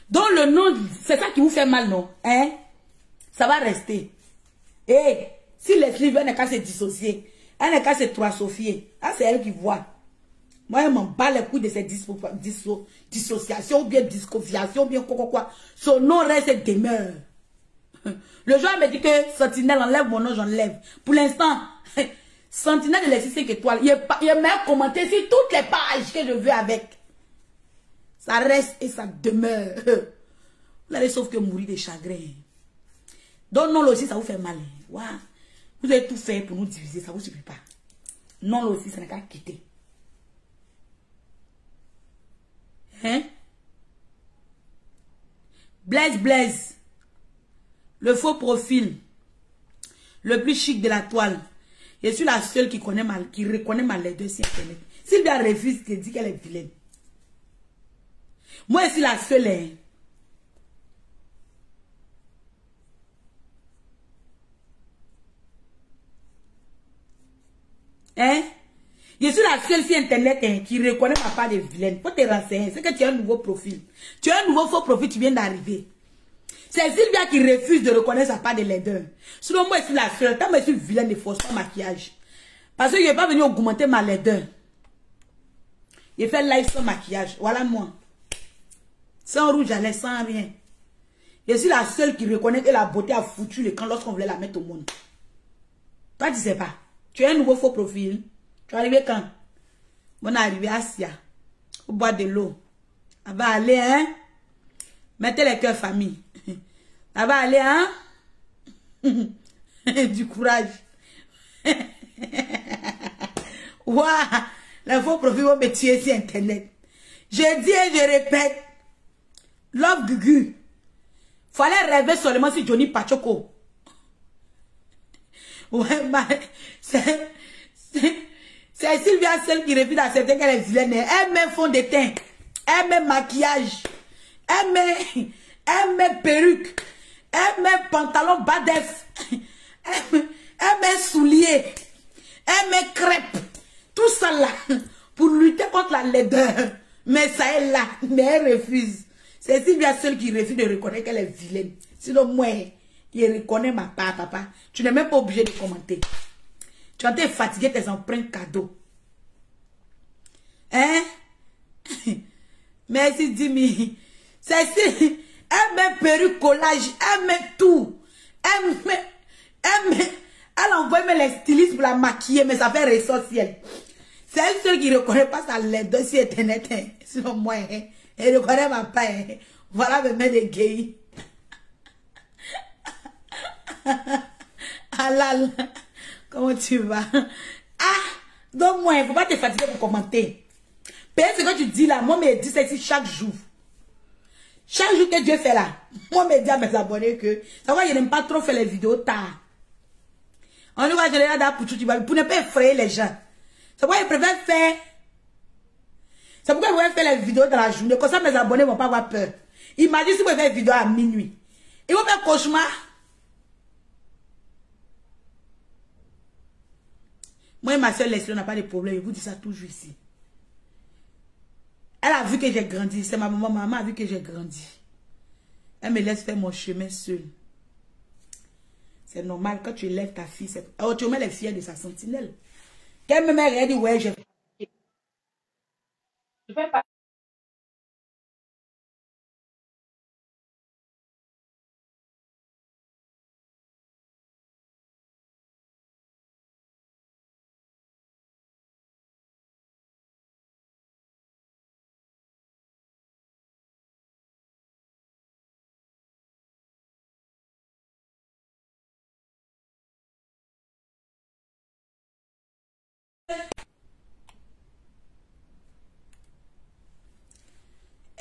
Donc le nom, c'est ça qui vous fait mal, non? Hein? Ça va rester. Et si les livres, elle n'est qu'à se dissocier. Elle n'est qu'à se troisophier. Ah, c'est elle qui voit. Moi, elle m'en bat les couilles de ces dissociations, ou bien discofiation, ou bien quoi. Son nom reste demeure. Le joueur me dit que Sentinelle enlève mon nom, j'enlève. Pour l'instant, Sentinelle de les 5 étoiles. Il m'a commenté sur toutes les pages que je veux avec. Ça reste et ça demeure. Vous allez sauf que mourir de chagrin. Donc non, là aussi, ça vous fait mal. Wow. Vous avez tout fait pour nous diviser, ça ne vous suffit pas. Non, là aussi, ça n'a qu'à quitter. Hein? Blaise. Le faux profil. Le plus chic de la toile. Je suis la seule qui reconnaît ma laideur sur Internet. Sylvia refuse, qui dit qu'elle est vilaine. Moi, je suis la seule. Hein? Je suis la seule sur Internet qui reconnaît ma part de vilaine. Faut te renseigner. C'est que tu as un nouveau profil. Tu as un nouveau faux profil, tu viens d'arriver. C'est Sylvia qui refuse de reconnaître sa part de laideur. Sinon, moi, je suis la seule. Tant que je suis vilaine, ne force pas maquillage. Parce que je ne vais pas venir augmenter ma laideur. Je fais live sans maquillage. Voilà moi. Sans rouge à lèvres, sans rien. Je suis la seule qui reconnaît que la beauté a foutu le camp lorsqu'on voulait la mettre au monde. Toi, tu ne sais pas. Tu as un nouveau faux profil. Tu es arrivé quand? Bon, arrivé à Sia. Au bois de l'eau. Ça va aller, hein? Mettez les cœurs famille. Ça va aller, hein? Du courage. Waouh! Les faux profils vont me tuer sur Internet. Je dis et je répète. Love Gugu. Fallait rêver seulement sur Johnny Pachoko. Ouais, c'est Sylvia seule qui refuse d'accepter qu'elle est vilaine. Elle met fond de teint. Elle met maquillage. Elle met perruque. Elle met pantalon bas d'ef. Elle met souliers. Elle met crêpe. Tout ça là. Pour lutter contre la laideur. Mais ça est là. Mais elle refuse. C'est Sylvia seule qui refuse de reconnaître qu'elle est vilaine. Sinon, moi, je reconnais ma part, papa. Tu n'es même pas obligé de commenter. Tu as été fatigué tes empreintes cadeaux. Hein? Merci, Jimmy. C'est si. Elle met perruque, collage. Elle met tout. Elle envoie les stylistes pour la maquiller, mais ça fait ressortir. C'est elle seule qui ne reconnaît pas sa laideur sur Internet. Sinon, moi, elle reconnaît ma part. Voilà, me met des gays. Alal, comment tu vas? Ah, donc moi, il ne faut pas te fatiguer pour commenter. Peut-être ce que tu dis là, moi, me dis ça ici chaque jour. Chaque jour que Dieu fait là, moi, me dis à mes abonnés que, ça va, je n'aime pas trop faire les vidéos tard. On lui va, je l'ai là pour tout, pour ne pas effrayer les gens. C'est pourquoi je préfère faire. C'est pourquoi je préfère faire les vidéos dans la journée. Comme ça, mes abonnés ne vont pas avoir peur. Imagine si vous faites une vidéo à minuit. Ils vont faire cauchemar. Moi et ma soeur Leslie, on n'a pas de problème. Je vous dis ça toujours ici. Elle a vu que j'ai grandi. C'est ma maman. Maman a vu que j'ai grandi. Elle me laisse faire mon chemin seul. C'est normal. Quand tu élèves ta fille, oh, tu mets les filles de sa sentinelle. Qu'elle me met, elle dit, ouais, je fais pas.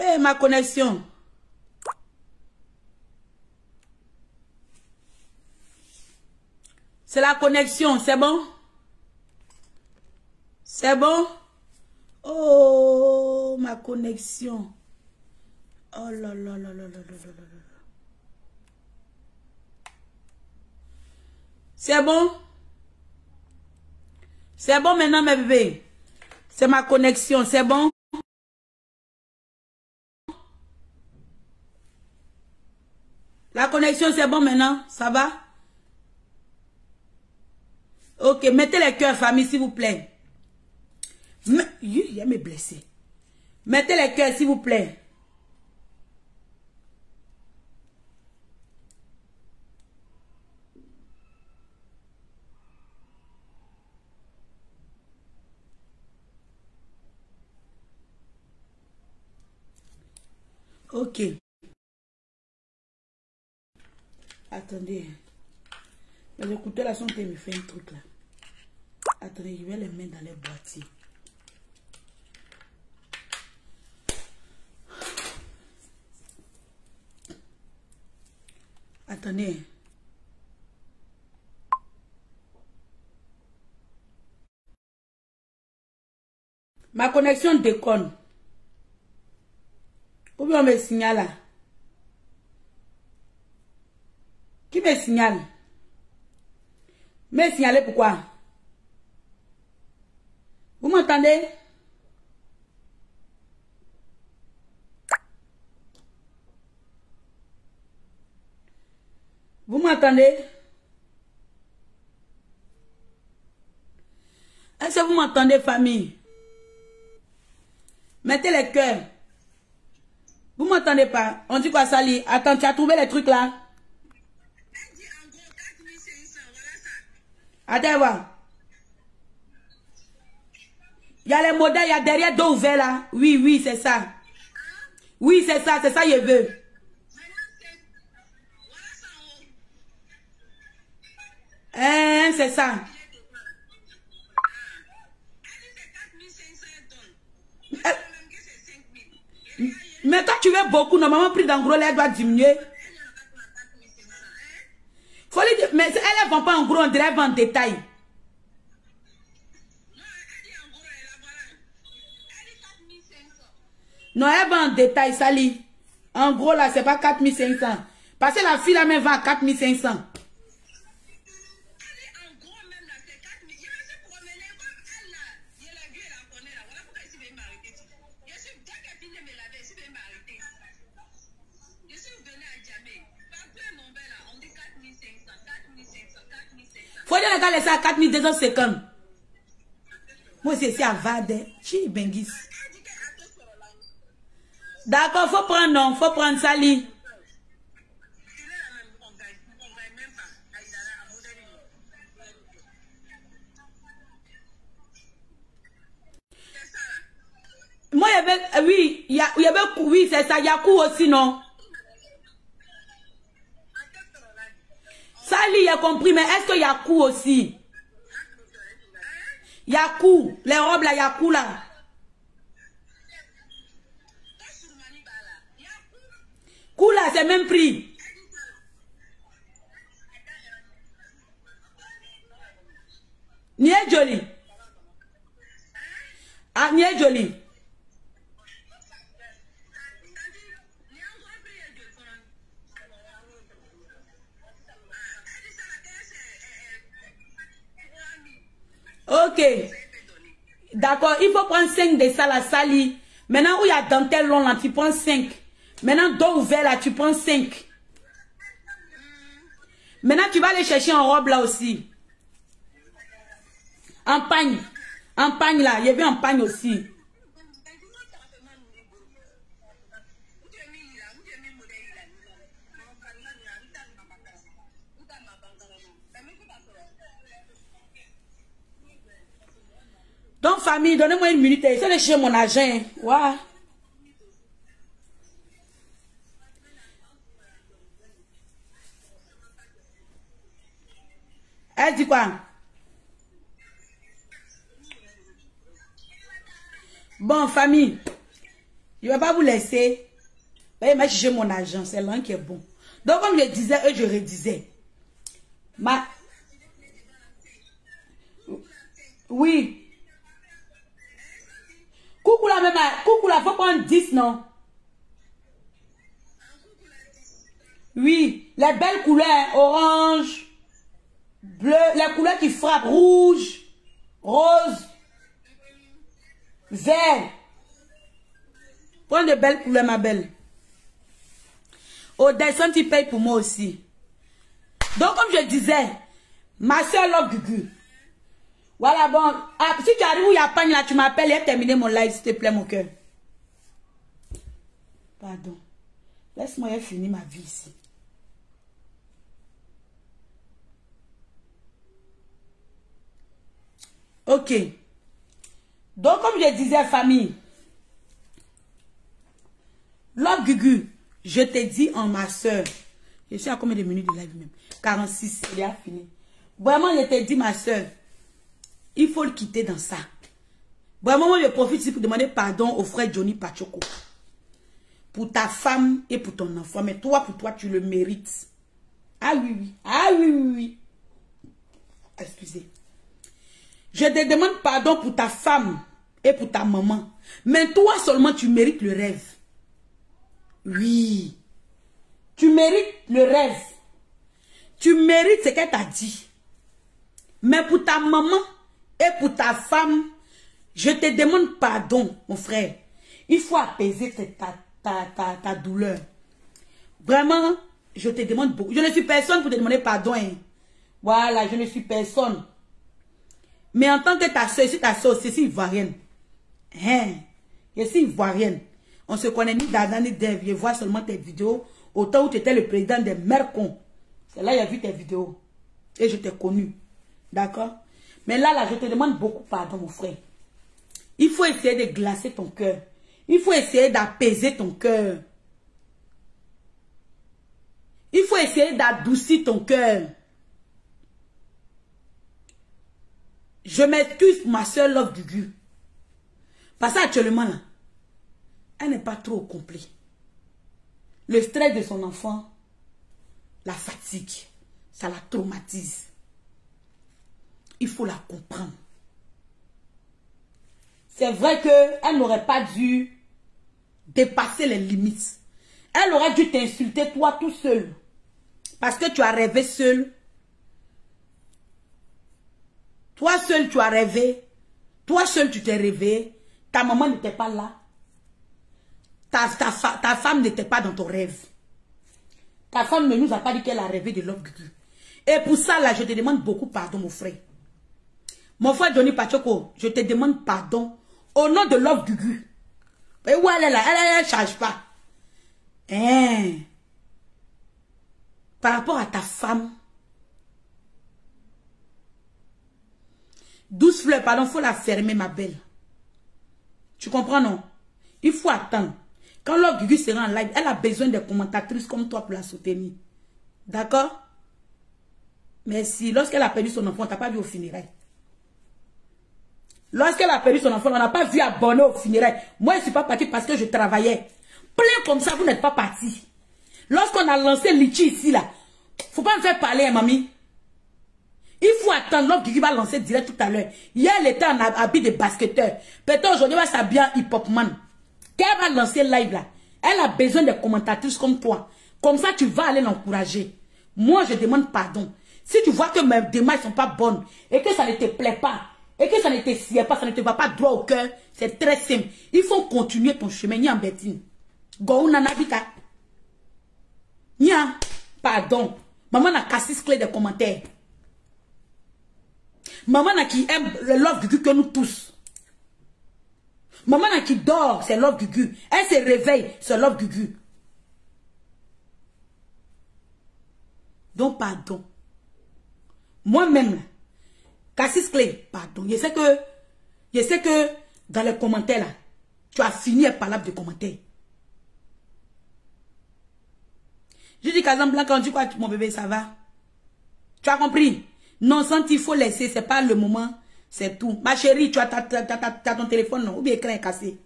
Eh, ma connexion. C'est la connexion, c'est bon? C'est bon? Oh, ma connexion. Oh là là là là là là là là. C'est bon? C'est bon maintenant, mes bébés? C'est ma connexion, c'est bon? Ma connexion, c'est bon maintenant? Ça va? Ok, mettez les cœurs, famille, s'il vous plaît. Il y a mes blessés. Mettez les cœurs, s'il vous plaît. Ok. Attendez. Les écouteurs là sont qui me fait un truc là. Attendez, je vais les mettre dans les boîtiers. Attendez. Ma connexion déconne. Ou bien on me signale là. Qui me signale? Me signaler pourquoi? Vous m'entendez? Vous m'entendez? Est-ce que vous m'entendez, famille? Mettez les cœurs. Vous m'entendez pas? On dit quoi, Sali? Attends, tu as trouvé les trucs là? Attends, voir. Il y a les modèles, il y a derrière dos ouvert là. Oui, oui, c'est ça. Oui, c'est ça, je veux. C'est ça. Mais quand tu veux beaucoup, normalement, prix d'en gros, elle doit diminuer. Faut lui dire, mais elle ne vend pas en gros, on dirait elle vend en détail. Non, elle vend en détail, Sali. En gros, là, c'est pas 4500. Parce que la fille, là, même vend à 4500. Faut dire les gars laisser à 4250. Moi, c'est ici à Vade. Chi Bengis. D'accord, faut prendre, non, faut prendre Sali. Moi, il y avait, oui, il y avait, oui, c'est ça, Yakou aussi, non? Sali, il a compris, mais est-ce que Yakou aussi? Yakou, les robes là, Yakou là. Kou là, c'est même prix. Ni est joli. Ah, ni est joli. Ok. D'accord, il faut prendre 5 de ça, la Sali. Maintenant, où il y a dentelle long là, tu prends 5. Maintenant, dos ouvert là, tu prends 5. Maintenant, tu vas aller chercher en robe là aussi. En pagne. En pagne là, il y avait en pagne aussi. Donc, famille, donnez-moi une minute. Je vais chercher mon agent. Wow. Elle dit quoi? Bon, famille, je ne vais pas vous laisser. Je vais chercher mon agent. C'est l'un qui est bon. Donc, comme je disais, je redisais. Oui. Coucou là, même. Coucou là, faut prendre 10, non? Oui. Les belles couleurs, orange, bleu, les couleurs qui frappent, rouge, rose, vert. Prends de belles couleurs, ma belle. Odessa, Santi paye pour moi aussi. Donc, comme je disais, ma soeur Love Gugu. Voilà, bon. Ah, si tu arrives où il y a pas là, tu m'appelles et terminer mon live, s'il te plaît, mon cœur. Pardon. Laisse-moi finir ma vie ici. Ok. Donc, comme je disais, famille, Love Gugu, je t'ai dit en ma soeur. Je suis à combien de minutes de live même? 46, il a fini. Vraiment, je t'ai dit, ma soeur, il faut le quitter dans ça. Vraiment, moi, je profite ici pour demander pardon au frère Johnny Pachoko. Pour ta femme et pour ton enfant. Mais toi, pour toi, tu le mérites. Ah oui, oui. Ah oui, oui, oui. Excusez. Je te demande pardon pour ta femme et pour ta maman. Mais toi seulement, tu mérites le rêve. Oui. Tu mérites le rêve. Tu mérites ce qu'elle t'a dit. Mais pour ta maman et pour ta femme, je te demande pardon, mon frère. Il faut apaiser ta douleur. Vraiment, je te demande beaucoup. Je ne suis personne pour te demander pardon. Hein. Voilà, je ne suis personne. Mais en tant que ta soeur, si ta soeur, c'est ivoirienne. Hein? Je suis ivoirienne. On se connaît ni d'Adam ni d'Ève. Je vois seulement tes vidéos. Au temps où tu étais le président des Mercons. C'est là que j'ai vu tes vidéos. Et je t'ai connu. D'accord? Mais là, je te demande beaucoup pardon, mon frère. Il faut essayer de glacer ton cœur. Il faut essayer d'apaiser ton cœur. Il faut essayer d'adoucir ton cœur. Je m'excuse pour ma soeur Love Gugu. Parce qu'actuellement, là, elle n'est pas trop au complet. Le stress de son enfant la fatigue. Ça la traumatise. Il faut la comprendre. C'est vrai qu'elle n'aurait pas dû dépasser les limites. Elle aurait dû t'insulter toi tout seul. Parce que tu as rêvé seul. Toi seul, tu as rêvé. Toi seul, tu t'es rêvé. Ta maman n'était pas là. Ta femme n'était pas dans ton rêve. Ta femme ne nous a pas dit qu'elle a rêvé de Love Gugu. Et pour ça, là, je te demande beaucoup pardon, mon frère. Mon frère Johnny Pachoko, je te demande pardon au nom de Love Gugu. Et où elle est là? Elle ne charge pas. Hein? Par rapport à ta femme. 12 fleurs, pardon, il faut la fermer, ma belle. Tu comprends, non? Il faut attendre. Quand Love Gugu sera en live, elle a besoin de commentatrices comme toi pour la soutenir. D'accord? Merci. Lorsqu'elle a perdu son enfant, on t'a pas vu au funérailles. Lorsqu'elle a perdu son enfant, on n'a pas vu abonner au funérailles. Moi, je ne suis pas partie parce que je travaillais. Plein comme ça, vous n'êtes pas parti. Lorsqu'on a lancé Litchi ici, là, faut pas me faire parler, hein, mamie. Il faut attendre. Love Gugu va lancer direct tout à l'heure. Hier, elle était en habit de basketteur. Peut-être aujourd'hui, elle va s'habiller en hip-hop-man. Qu'elle va lancer live là, elle a besoin de commentatrices comme toi. Comme ça, tu vas aller l'encourager. Moi, je demande pardon. Si tu vois que mes démarches ne sont pas bonnes et que ça ne te plaît pas, et que ça ne te sied pas, ça ne te va pas droit au cœur, c'est très simple. Il faut continuer ton chemin. Nya Betine. Go nanabita. Nya, pardon. Maman a cassé ce clé des commentaires. Maman a qui aime le Love Gugu que nous tous. Maman a qui dort, c'est Love Gugu. Elle se réveille, c'est Love Gugu. Donc, pardon. Moi-même, Cassis Clé, pardon. Je sais que dans les commentaires, là, tu as fini à parler de commentaires. Je dis Kazan Blanc, quand tu dis quoi, mon bébé, ça va? Tu as compris? Non, sans il faut laisser, c'est pas le moment, c'est tout. Ma chérie, tu as ton téléphone, non? Ou bien l'écran est cassé?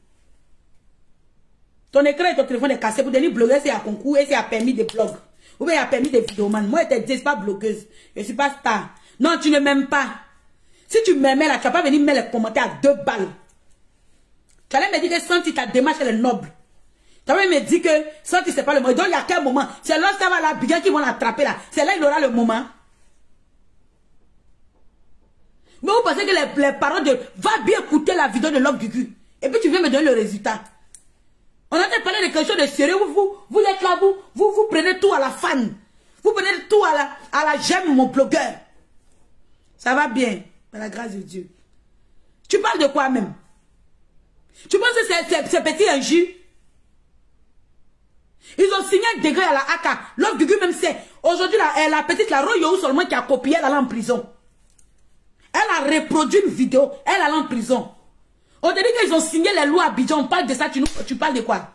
Ton écran et ton téléphone est cassé pour devenir blogueuse, c'est à concours et c'est à permis de blog. Ou bien il a permis de vidéoman. Moi, je ne suis pas blogueuse. Je ne suis pas star. Non, tu ne m'aimes pas. Si tu m'aimais là, tu vas pas venir mettre les commentaires à 2 balles. Tu allais me dire que Santi, ta démarche, elle est noble. Tu allais me dire que Santi, c'est pas le moment. Donc, il y a quel moment? C'est lorsqu'elle va la bien qui vont l'attraper là. C'est là qu'il aura le moment. Mais vous pensez que les parents de... Va bien écouter la vidéo de Love Gugu. Et puis tu viens me donner le résultat. On a parlé de quelque chose de sérieux. Vous êtes là, vous prenez tout à la fan. Vous prenez tout à la j'aime mon blogueur. Ça va bien, par la grâce de Dieu. Tu parles de quoi même? Tu penses que c'est petit injure? Ils ont signé un degré à la AK. Love Gugu même c'est. Aujourd'hui, la petite, la Royo seulement qui a copié, elle allait en prison. Elle a reproduit une vidéo, elle allait en prison. On te dit qu'ils ont signé les lois à Abidjan, on parle de ça, tu parles de quoi?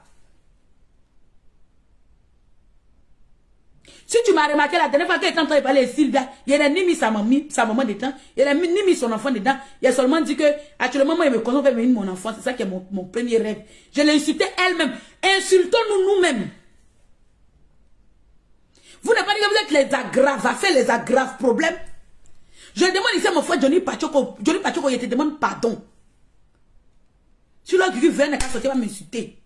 Si tu m'as remarqué la dernière fois qu'elle était en train de parler de Sylvia, il n'a ni mis sa maman dedans, il n'a ni mis son enfant dedans, il a seulement dit que actuellement moi il me consomme venir mon enfant, c'est ça qui est mon premier rêve. Je l'ai insulté elle-même. Insultons-nous nous-mêmes. Vous n'avez pas dit que vous êtes les aggraves, va faire les aggraves problèmes. Je demande ici à mon frère Johnny Pachoko, il te demande pardon. Si l'autre qui vient n'a qu'à sortir, va m'insulter.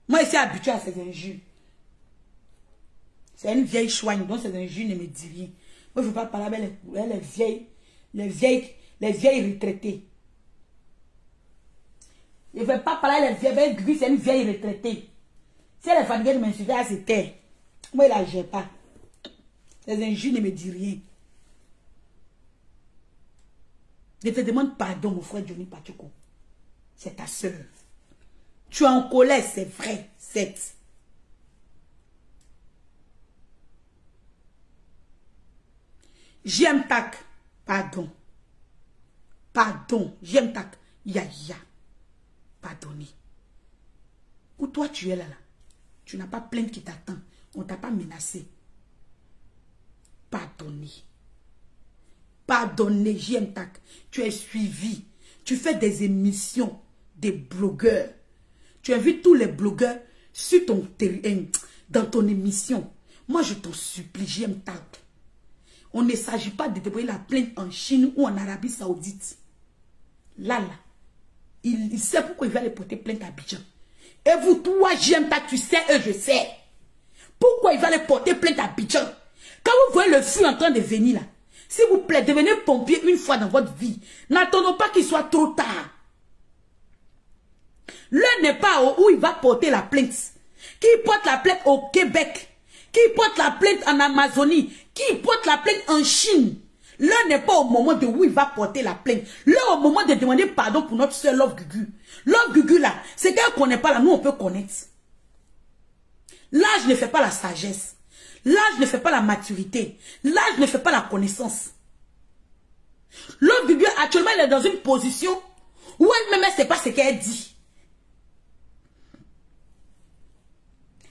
Moi, je suis habitué à ces injures. C'est une vieille chouigne, donc ces injures ne me disent rien. Moi, je ne veux pas parler avec les vieilles retraitées. Je ne veux pas parler avec les vieilles, c'est une vieille retraitée. Si elle est fatiguée de m'insulter, elle se tait. Moi, je ne la gère pas. Les injures ne me disent rien. Je te demande pardon, mon frère Johnny Pachoko. C'est ta soeur. Tu es en colère, c'est vrai. C'est. J'aime tac. Pardon. Pardon. J'aime tac. Yaya. Pardonnez. Où toi tu es là. Tu n'as pas plainte qui t'attend. On ne t'a pas menacé. Pardonnez. Pardonnez, j'aime tac. Tu es suivi. Tu fais des émissions, des blogueurs. Tu invites tous les blogueurs sur dans ton émission. Moi, je t'en supplie, j'aime tac. On ne s'agit pas de déployer la plainte en Chine ou en Arabie Saoudite. Là, il sait pourquoi il va aller porter plainte à Abidjan. Et vous, toi, j'aime tac, tu sais, et je sais. Pourquoi il va aller porter plainte à Abidjan? Quand vous voyez le feu en train de venir là, s'il vous plaît, devenez pompier une fois dans votre vie. N'attendons pas qu'il soit trop tard. L'heure n'est pas où il va porter la plainte. Qui porte la plainte au Québec? Qui porte la plainte en Amazonie? Qui porte la plainte en Chine? L'heure n'est pas au moment de où il va porter la plainte. L'heure au moment de demander pardon pour notre soeur Love Gugu. Love Gugu là, c'est qu'elle ne connaît pas là, nous on peut connaître. L'âge ne fait pas la sagesse. L'âge ne fait pas la maturité. L'âge ne fait pas la connaissance. Love Gugu actuellement elle est dans une position où elle-même elle ne sait pas ce qu'elle dit.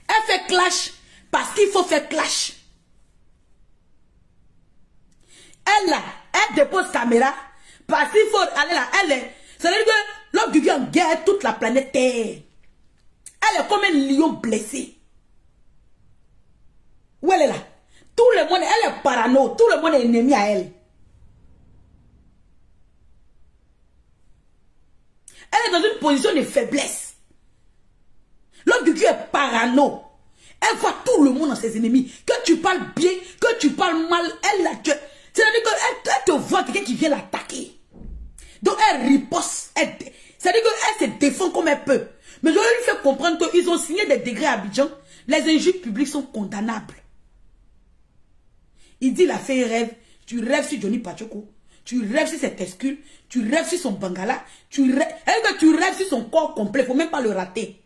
Elle fait clash parce qu'il faut faire clash. Elle là, elle dépose caméra parce qu'il faut aller là. Elle est, c'est-à-dire que Love Gugu en guerre toute la planète Terre. Elle est comme un lion blessé. Où elle est là? Tout le monde, elle est parano, tout le monde est ennemi à elle. Elle est dans une position de faiblesse. Love Gugu est parano. Elle voit tout le monde dans ses ennemis. Que tu parles bien, que tu parles mal, elle la tue. C'est-à-dire qu'elle te voit quelqu'un qui vient l'attaquer. Donc elle riposte. C'est-à-dire qu'elle se défend comme elle peut. Mais je lui fais comprendre qu'ils ont signé des degrés à Abidjan. Les injures publiques sont condamnables. Il dit, il a fait un rêve. Tu rêves sur Johnny Pachoko. Tu rêves sur cette excuse. Tu rêves sur son bangala. Tu rêves sur son corps complet. Il ne faut même pas le rater.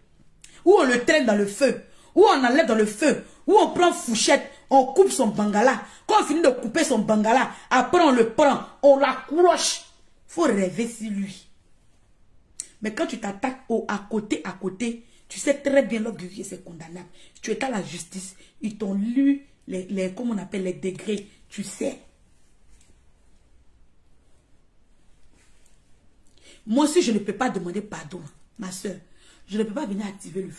Ou on le traîne dans le feu. Ou on enlève dans le feu. Ou on prend fourchette. On coupe son bangala. Quand on finit de couper son bangala, après on le prend. On l'accroche. Il faut rêver sur lui. Mais quand tu t'attaques à côté, tu sais très bien Love Gugu, c'est condamnable. Tu es à la justice. Ils t'ont lu comment on appelle les degrés. Tu sais. Moi aussi, je ne peux pas demander pardon, ma soeur. Je ne peux pas venir activer le feu.